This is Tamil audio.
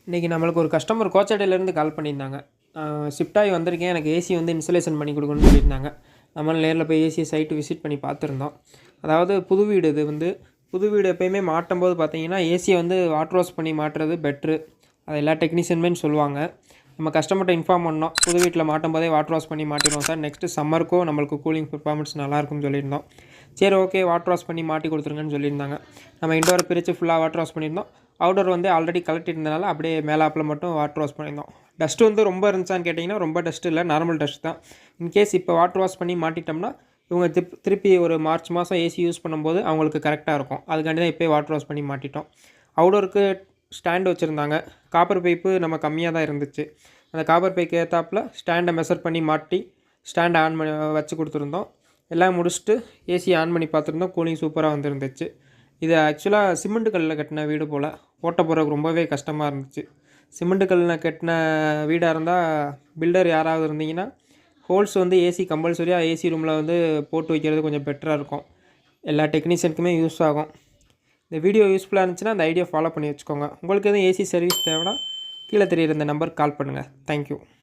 இன்றைக்கி நம்மளுக்கு ஒரு கஸ்டமர் கோச்சடையிலேருந்து கால் பண்ணியிருந்தாங்க. ஷிஃப்ட் ஆகி வந்திருக்கேன், எனக்கு ஏசி வந்து இன்ஸ்டலேஷன் பண்ணி கொடுக்கணும்னு சொல்லியிருந்தாங்க. நம்மளும் நேரில் போய் ஏசி சைட்டு விசிட் பண்ணி பார்த்துருந்தோம். அதாவது புது வீடு இது வந்து புது வீடு எப்போயுமே மாட்டும்போது பார்த்தீங்கன்னா ஏசியை வந்து வாட்டர் வாஷ் பண்ணி மாட்டுறது பெட்ரு. அது எல்லா டெக்னீஷியனுமே சொல்லுவாங்க. நம்ம கஸ்டமர்கிட்ட இன்ஃபார்ம் பண்ணோம், புது வீட்டில் மாட்டும் போதே வாட்டர் வாஷ் பண்ணி மாட்டிடுவோம் சார், நெக்ஸ்ட்டு சம்மருக்கும் நம்மளுக்கு கூலிங் பெர்ஃபார்மன்ஸ் நல்லாயிருக்கும்னு சொல்லியிருந்தோம். சரி ஓகே, வாட்டர் வாஷ் பண்ணி மாட்டி கொடுத்துருங்கன்னு சொல்லியிருந்தாங்க. நம்ம இன்டோரை பிரித்து ஃபுல்லாக வாட்டர் வாஷ் பண்ணியிருந்தோம். அவுட்டோர் வந்து ஆல்ரெடி கலட்டியிருந்தனால அப்படியே மேலாப்பில் மட்டும் வாட்டர் வாஷ் பண்ணியிருந்தோம். டஸ்ட்டு வந்து ரொம்ப இருந்துச்சான்னு கேட்டிங்கன்னா ரொம்ப டஸ்ட் இல்லை, நார்மல் டஸ்ட் தான். இன்கேஸ் இப்போ வாட்டர் வாஷ் பண்ணி மாட்டிட்டோம்னா இவங்க திருப்பி ஒரு மார்ச் மாதம் ஏசி யூஸ் பண்ணும்போது அவங்களுக்கு கரெக்டாக இருக்கும். அதுக்காண்டி தான் இப்போயே வாட்டர் வாஷ் பண்ணி மாட்டிட்டோம். அவுடோருக்கு ஸ்டாண்டு வச்சுருந்தாங்க. காப்பர் பைப்பு நம்ம கம்மியாக தான் இருந்துச்சு. அந்த காப்பர் பைக்கு ஏற்றாப்பில் ஸ்டாண்டை மெஷர் பண்ணி மாட்டி ஸ்டாண்டை ஆன் பண்ணி வச்சு கொடுத்துருந்தோம். எல்லாம் முடிச்சுட்டு ஏசி ஆன் பண்ணி பார்த்துருந்தோம். கூலிங் சூப்பராக வந்துருந்துச்சு. இது ஆக்சுவலாக சிமெண்ட் கல்லில் கட்டின வீடு போல், ஓட்ட போகிறதுக்கு ரொம்பவே கஷ்டமாக இருந்துச்சு. சிமெண்ட் கல்லில் கட்டின வீடாக இருந்தால் பில்டர் யாராவது இருந்தீங்கன்னா ஹோல்ஸ் வந்து ஏசி கம்பல்சரியாக ஏசி ரூமில் வந்து போட்டு வைக்கிறது கொஞ்சம் பெட்டராக இருக்கும். எல்லா டெக்னீஷியனுக்குமே யூஸ் ஆகும். இந்த வீடியோ யூஸ்ஃபுல்லாக இருந்துச்சுன்னா அந்த ஐடியா ஃபாலோ பண்ணி வச்சுக்கோங்க. உங்களுக்கு எதுவும் ஏசி சர்வீஸ் தேவைன்னா கீழே தெரியுற இந்த நம்பருக்கு கால் பண்ணுங்கள். தேங்க்யூ.